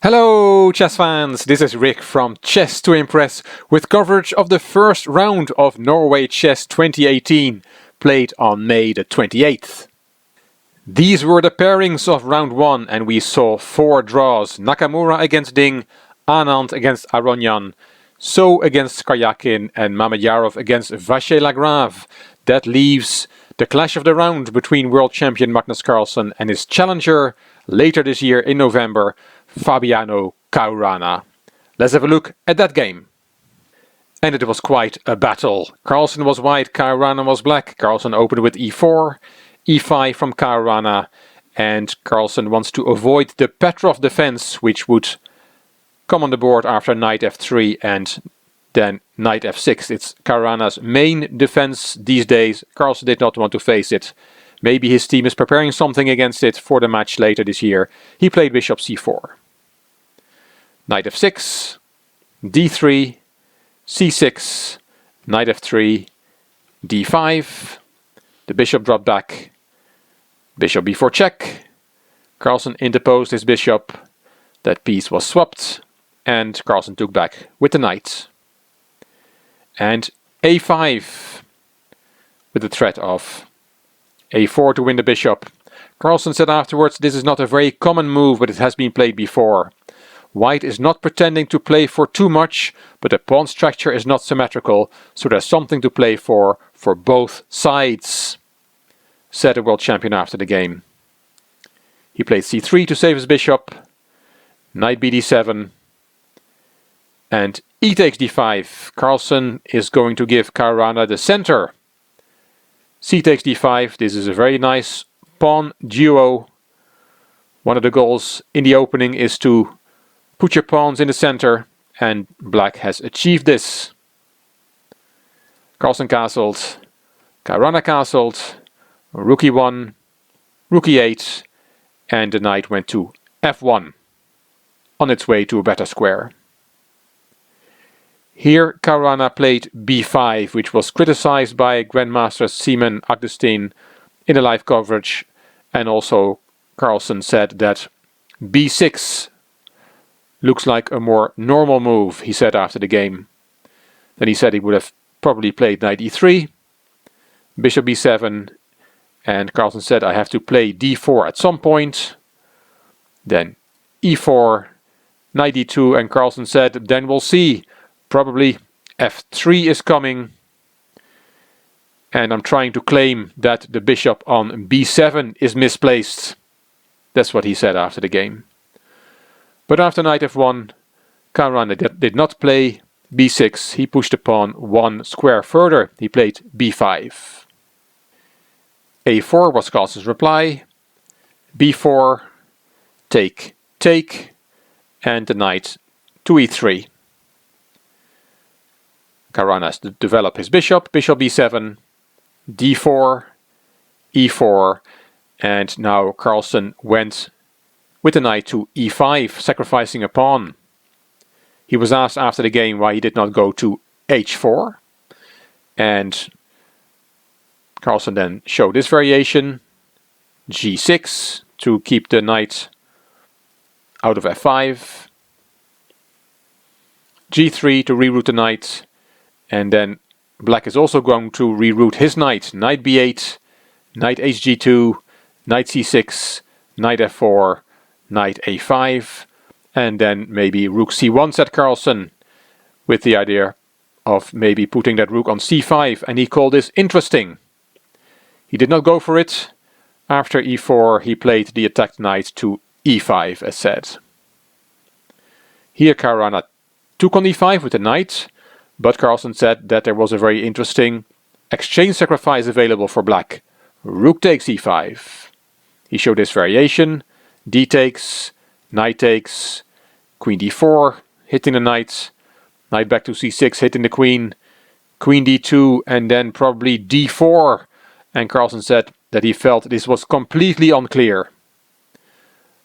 Hello chess fans, this is Rick from Chess to Impress with coverage of the first round of Norway Chess 2018, played on May the 28th. These were the pairings of round 1 and we saw 4 draws: Nakamura against Ding, Anand against Aronyan, So against Karyakin and Mamedyarov against Vacher-Lagrave. That leaves the clash of the round between world champion Magnus Carlsen and his challenger later this year in November, Fabiano Caruana. Let's have a look at that game. And it was quite a battle. Carlsen was white, Caruana was black. Carlsen opened with e4, e5 from Caruana, and Carlsen wants to avoid the Petrov defense, which would come on the board after knight f3 and then knight f6. It's Caruana's main defense these days. Carlsen did not want to face it. Maybe his team is preparing something against it for the match later this year. He played bishop c4. Knight f6, d3, c6, knight f3, d5. The bishop dropped back. Bishop b4 check. Carlsen interposed his bishop. That piece was swapped. And Carlsen took back with the knight. And a5 with the threat of a4 to win the bishop. Carlsen said afterwards, this is not a very common move, but it has been played before. White is not pretending to play for too much, but the pawn structure is not symmetrical, so there's something to play for both sides, said the world champion after the game. He played c3 to save his bishop, knight bd7, and e takes d5. Carlsen is going to give Caruana the center. C takes d5, this is a very nice pawn duo. One of the goals in the opening is to put your pawns in the center, and black has achieved this. Carlsen castled, Caruana castled, rook e1, rook e8, and the knight went to f1, on its way to a better square. Here Caruana played b5, which was criticized by Grandmaster Seaman Agustin in the live coverage, and also Carlsen said that b6 looks like a more normal move, he said after the game. Then he said he would have probably played knight e3, bishop b7, and Carlsen said I have to play d4 at some point. Then e4, knight d2, and Carlsen said then we'll see. Probably f3 is coming, and I'm trying to claim that the bishop on b7 is misplaced. That's what he said after the game. But after knight f1, Caruana did not play b6. He pushed the pawn one square further. He played b5. a4 was Carlsen's reply. b4, take, take, and the knight to e3. Caruana has to develop his bishop, bishop b7, d4, e4, and now Carlsen went with the knight to e5, sacrificing a pawn. He was asked after the game why he did not go to h4, and Carlsen then showed this variation, g6, to keep the knight out of f5, g3 to reroute the knight, and then black is also going to reroute his knight. Knight b8, knight hg2, knight c6, knight f4, knight a5, and then maybe rook c1, said Carlsen, with the idea of maybe putting that rook on c5, and he called this interesting. He did not go for it. After e4 he played the attacked knight to e5, as said. Here Caruana took on e5 with the knight, but Carlsen said that there was a very interesting exchange sacrifice available for black. Rook takes e5. He showed this variation, d takes, knight takes, queen d4, hitting the knight, knight back to c6, hitting the queen d2, and then probably d4. And Carlsen said that he felt this was completely unclear.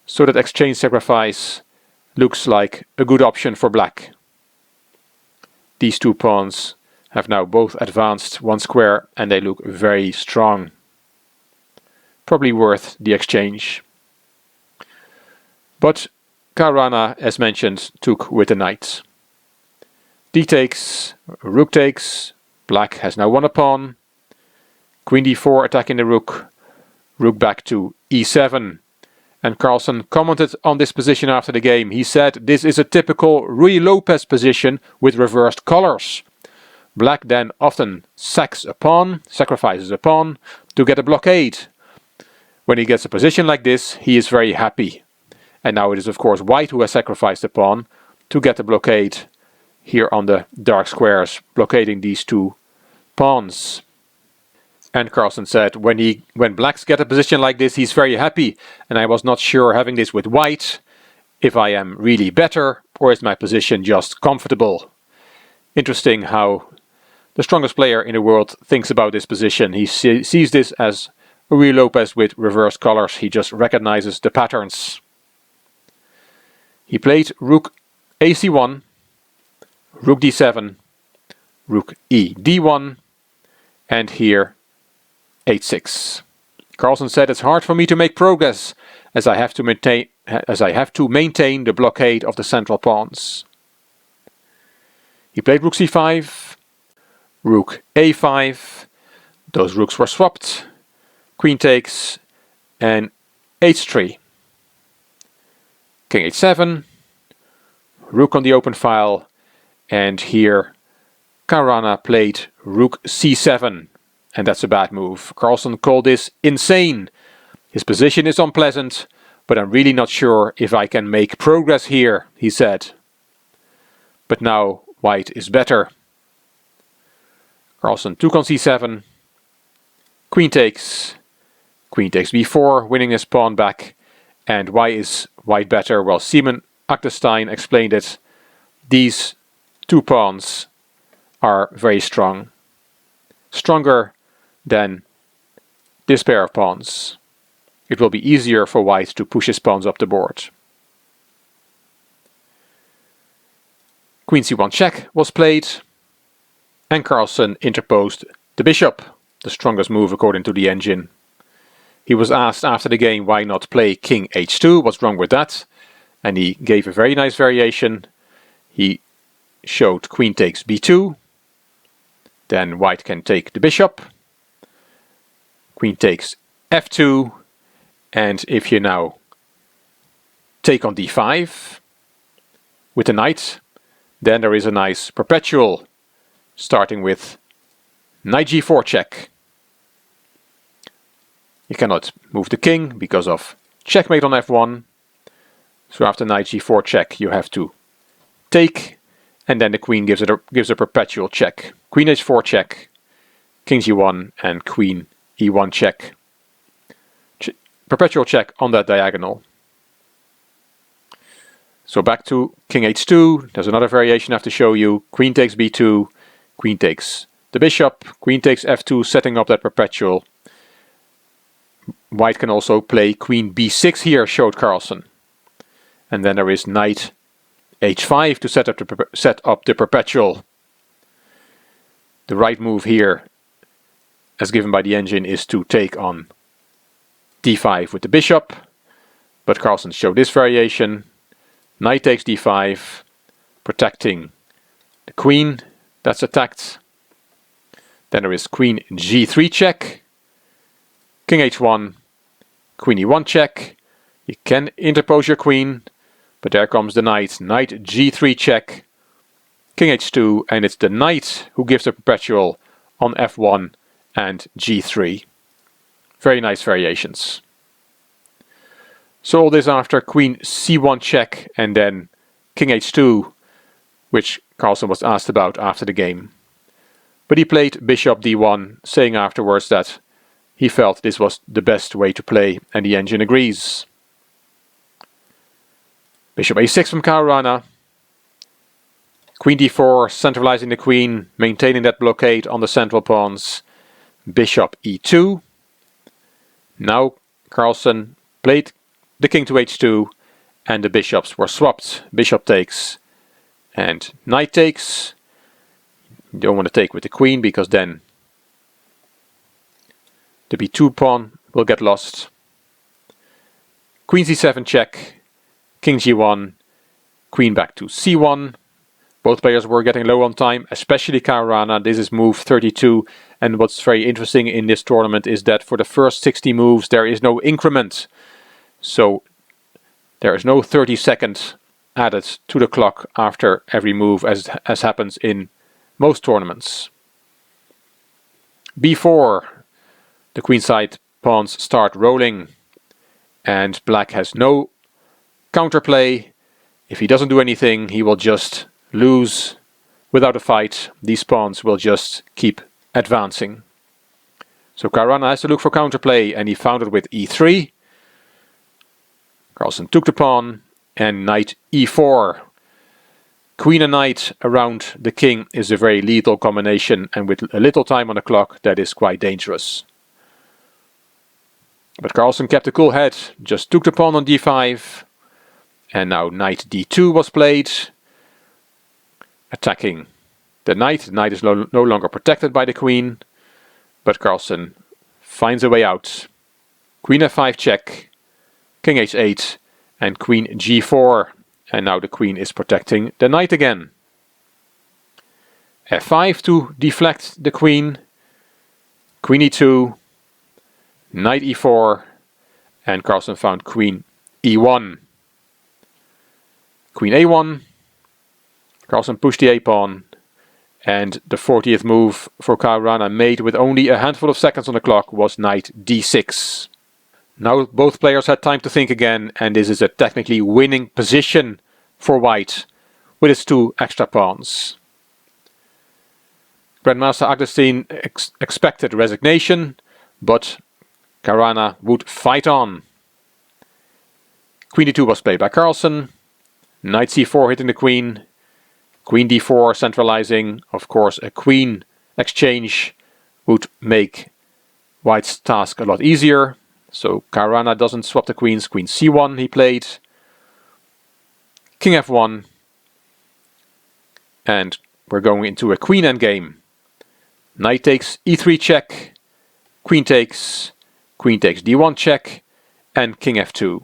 So that exchange sacrifice looks like a good option for black. These two pawns have now both advanced one square and they look very strong. Probably worth the exchange. But Caruana, as mentioned, took with the knight. D takes, rook takes, black has now won a pawn. Queen d4 attacking the rook, rook back to e7. And Carlsen commented on this position after the game. He said, "This is a typical Ruy Lopez position with reversed colors. Black then often sacks a pawn, sacrifices a pawn, to get a blockade. When he gets a position like this, he is very happy. And now it is of course white who has sacrificed a pawn to get the blockade here on the dark squares, blockading these two pawns." And Carlsen said, when blacks get a position like this, he's very happy. And I was not sure having this with white, if I am really better, or is my position just comfortable. Interesting how the strongest player in the world thinks about this position. He sees this as Ruy Lopez with reversed colors. He just recognizes the patterns. He played rook ac1, rook d7, rook e d1, and here h6. Carlsen said, "It's hard for me to make progress as I have to maintain the blockade of the central pawns." He played rook c5, rook a5. Those rooks were swapped. Queen takes and h3. King h7, rook on the open file, and here Caruana played rook c7. And that's a bad move. Carlsen called this insane. His position is unpleasant, but I'm really not sure if I can make progress here, he said. But now white is better. Carlsen took on c7. Queen takes b4, winning his pawn back. And why is white better? Well, Simon Achterstein explained it. These two pawns are very strong. Stronger than this pair of pawns. It will be easier for white to push his pawns up the board. Queen c1 check was played, and Carlsen interposed the bishop, the strongest move according to the engine. He was asked after the game why not play king h2, what's wrong with that, and he gave a very nice variation. He showed queen takes b2, then white can take the bishop, queen takes f2, and if you now take on d5 with the knight, then there is a nice perpetual, starting with knight g4 check. You cannot move the king because of checkmate on f1, so after knight g4 check you have to take, and then the queen gives a perpetual check. Queen h4 check, king g1, and queen e1 check. Perpetual check on that diagonal. So back to king h2, there's another variation I have to show you. Queen takes b2, queen takes the bishop, queen takes f2, setting up that perpetual. White can also play queen b6 here, showed Carlsen. And then there is knight h5 to set up the perpetual. The right move here, as given by the engine, is to take on d5 with the bishop, but Carlsen showed this variation. Knight takes d5, protecting the queen that's attacked. Then there is queen g3 check, king h1, queen e1 check. You can interpose your queen, but there comes the knight. Knight g3 check, king h2, and it's the knight who gives the perpetual on f1 and g3. Very nice variations. So all this after queen c1 check and then king h2, which Carlsen was asked about after the game. But he played bishop d1, saying afterwards that he felt this was the best way to play, and the engine agrees. Bishop a6 from Caruana. Queen d4, centralizing the queen, maintaining that blockade on the central pawns. Bishop e2. Now Carlsen played the king to h2, and the bishops were swapped. Bishop takes and knight takes. You don't want to take with the queen because then the b2 pawn will get lost. Queen c7 check, king g1, queen back to c1. Both players were getting low on time, especially Caruana. This is move 32, and what's very interesting in this tournament is that for the first 60 moves there is no increment. So there is no 30-second added to the clock after every move as happens in most tournaments. b4, the queenside pawns start rolling, and black has no counterplay. If he doesn't do anything, he will just lose without a fight. These pawns will just keep advancing. So Caruana has to look for counterplay, and he found it with e3. Carlsen took the pawn, and knight e4. Queen and knight around the king is a very lethal combination, and with a little time on the clock that is quite dangerous. But Carlsen kept a cool head, just took the pawn on d5, and now knight d2 was played, attacking the knight. The knight is no longer protected by the queen, but Carlsen finds a way out. Queen f5 check, king h8, and queen g4, and now the queen is protecting the knight again. f5 to deflect the queen, queen e2, knight e4, and Carlsen found queen e1. Queen a1, Carlsen pushed the a-pawn, and the 40th move for Caruana, made with only a handful of seconds on the clock, was knight d6. Now both players had time to think again, and this is a technically winning position for white with its two extra pawns. Grandmaster Agustin expected resignation, but Caruana would fight on. Queen d2 was played by Carlsen, knight c4 hitting the queen, queen d4 centralizing. Of course, a queen exchange would make white's task a lot easier. So Caruana doesn't swap the queens. Queen c1 he played, king f1, and we're going into a queen endgame. Knight takes e3 check, queen takes d1 check, and king f2.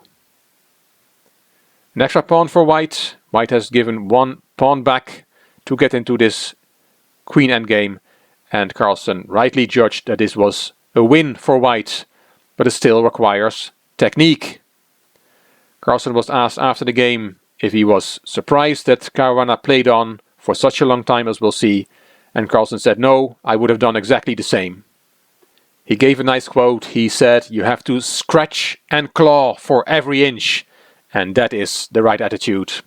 An extra pawn for white. White has given one pawn back to get into this queen endgame, and Carlsen rightly judged that this was a win for white, but it still requires technique. Carlsen was asked after the game if he was surprised that Caruana played on for such a long time, as we'll see, and Carlsen said, "No, I would have done exactly the same." He gave a nice quote. He said, "You have to scratch and claw for every inch," and that is the right attitude.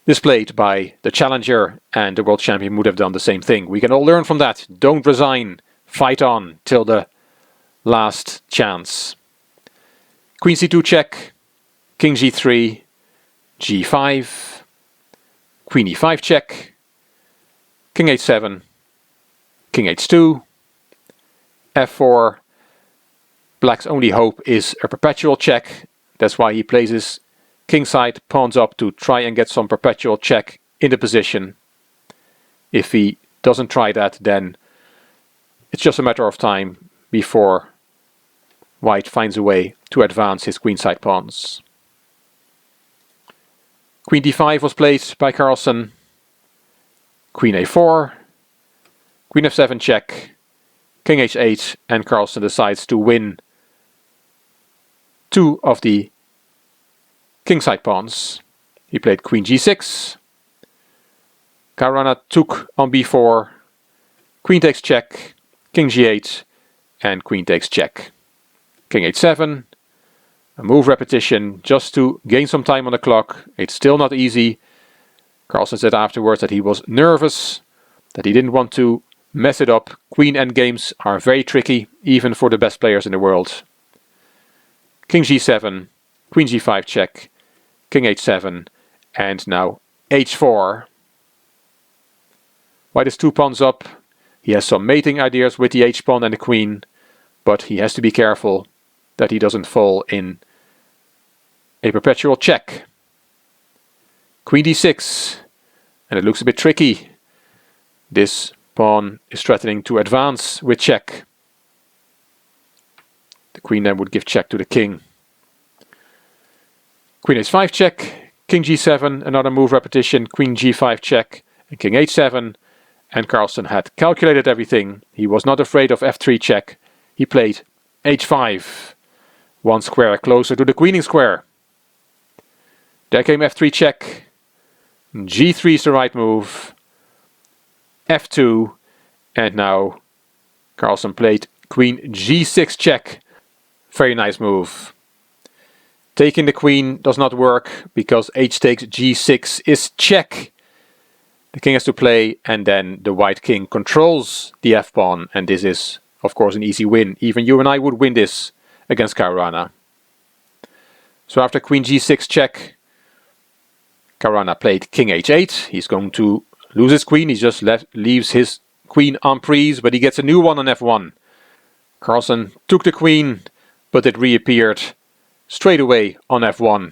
Displayed by the challenger, and the world champion would have done the same thing. We can all learn from that. Don't resign. Fight on till the last chance. Queen c2 check, king g3, g5, queen e5 check, king h7, king h2, f4. Black's only hope is a perpetual check. That's why he plays his kingside pawns up to try and get some perpetual check in the position. If he doesn't try that, then it's just a matter of time before white finds a way to advance his queenside pawns. Queen d5 was played by Carlsen, queen a4, queen f7 check, king h8, and Carlsen decides to win two of the kingside pawns. He played queen g6, Caruana took on b4, queen takes check, king g8, and queen takes check. King h7, a move repetition just to gain some time on the clock. It's still not easy. Carlsen said afterwards that he was nervous, that he didn't want to mess it up. Queen endgames are very tricky, even for the best players in the world. King g7, queen g5 check, king h7, and now h4. White is two pawns up. He has some mating ideas with the h-pawn and the queen, but he has to be careful that he doesn't fall in a perpetual check. Queen d6, and it looks a bit tricky. This pawn is threatening to advance with check. The queen then would give check to the king. Queen h5 check, king g7, another move repetition, queen g5 check, and king h7. And Carlsen had calculated everything. He was not afraid of f3 check. He played h5, one square closer to the queening square. There came f3 check, g3 is the right move, f2, and now Carlsen played queen g6 check. Very nice move. Taking the queen does not work because h takes g6 is check. The king has to play, and then the white king controls the f-pawn, and this is of course an easy win. Even you and I would win this against Caruana. So after queen g6 check, Caruana played king h8. He's going to lose his queen. He just leaves his queen en prise, but he gets a new one on f1. Carlsen took the queen, but it reappeared straight away on f1.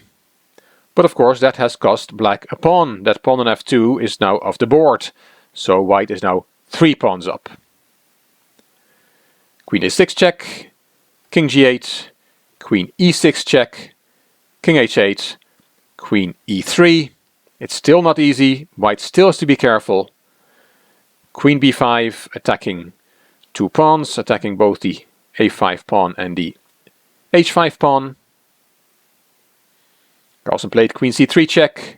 But of course that has cost black a pawn. That pawn on f2 is now off the board. So white is now 3 pawns up. Queen a6 check, king g8, queen e6 check, king h8, queen e3. It's still not easy. White still has to be careful. Queen b5 attacking 2 pawns, attacking both the a5 pawn and the h5 pawn. Carlsen played queen c3 check,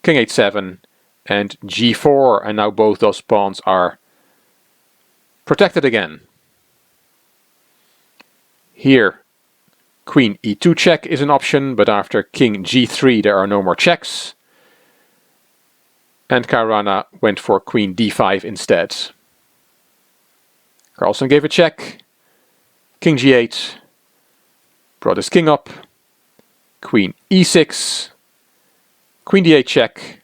king h7, and g4, and now both those pawns are protected again. Here, queen e2 check is an option, but after king g3 there are no more checks. And Caruana went for queen d5 instead. Carlsen gave a check, king g8, brought his king up, queen e6, queen d8 check,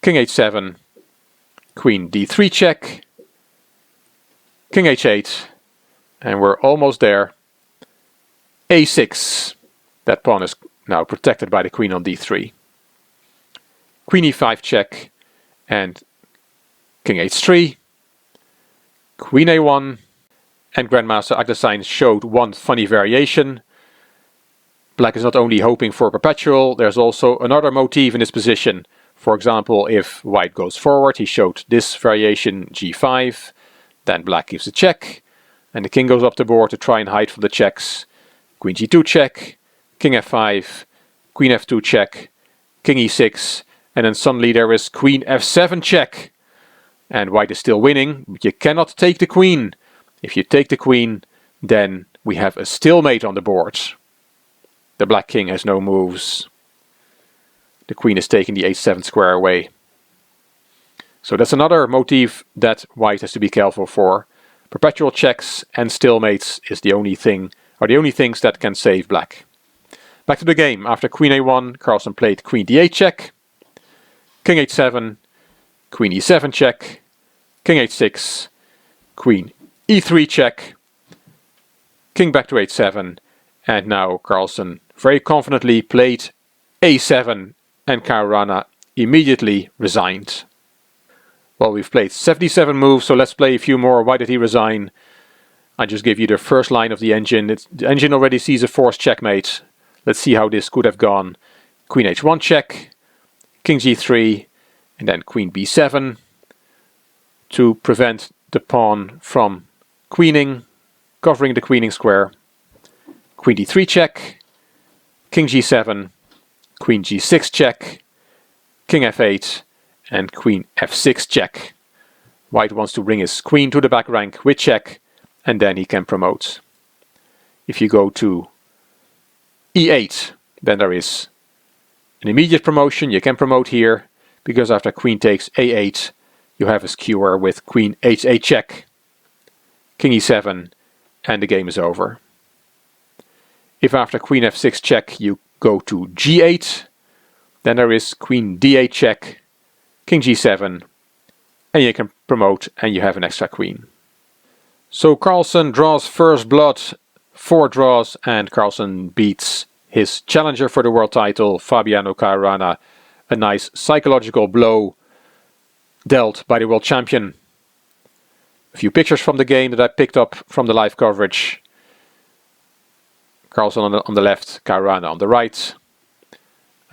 king h7, queen d3 check, king h8, and we're almost there. a6, that pawn is now protected by the queen on d3. Queen e5 check, and king h3, queen a1, and Grandmaster Agdasijn showed one funny variation. Black is not only hoping for perpetual, there's also another motif in this position. For example, if white goes forward, he showed this variation g5, then black gives a check, and the king goes up the board to try and hide from the checks. Queen g2 check, king f5, queen f2 check, king e6, and then suddenly there is queen f7 check. And white is still winning, but you cannot take the queen. If you take the queen, then we have a stalemate on the board. The black king has no moves. The queen is taking the h7 square away. So that's another motif that white has to be careful for. Perpetual checks and stalemates are the only things that can save black. Back to the game. After queen a1, Carlsen played queen d8 check, king h7, queen e7 check, king h6, queen e3 check, king back to h7, and now Carlsen very confidently played a7, and Caruana immediately resigned. Well, we've played 77 moves, so let's play a few more. Why did he resign? I just gave you the first line of the engine. The engine already sees a forced checkmate. Let's see how this could have gone. Queen h1 check, king g3, and then queen b7 to prevent the pawn from queening, covering the queening square. Queen d3 check, king g7, queen g6 check, king f8, and queen f6 check. White wants to bring his queen to the back rank with check, and then he can promote. If you go to e8, then there is an immediate promotion. You can promote here, because after queen takes a8, you have a skewer with queen h8 check, king e7, and the game is over. If after queen f6 check you go to g8, then there is queen d8 check, king g7, and you can promote and you have an extra queen. So Carlsen draws first blood, 4 draws, and Carlsen beats his challenger for the world title, Fabiano Caruana. A nice psychological blow dealt by the world champion. A few pictures from the game that I picked up from the live coverage. Carlsen on the left, Caruana on the right.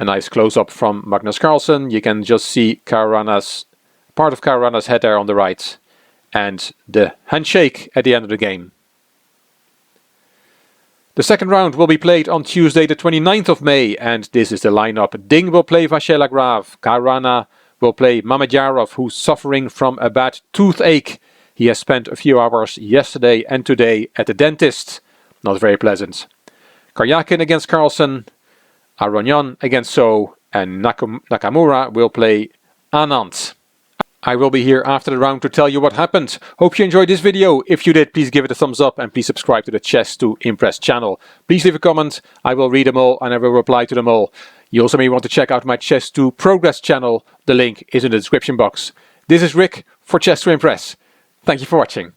A nice close-up from Magnus Carlsen. You can just see part of Caruana's head there on the right. And the handshake at the end of the game. The second round will be played on Tuesday the 29th of May, and this is the lineup. Ding will play Vasyl Agraf. Caruana will play Mamedyarov, who's suffering from a bad toothache. He has spent a few hours yesterday and today at the dentist. Not very pleasant. Karyakin against Carlsen. Aronian against So, and Nakamura will play Anand. I will be here after the round to tell you what happened. Hope you enjoyed this video. If you did, please give it a thumbs up and please subscribe to the Chess to Impress channel. Please leave a comment. I will read them all and I will reply to them all. You also may want to check out my Chess to Progress channel. The link is in the description box. This is Rick for Chess to Impress. Thank you for watching.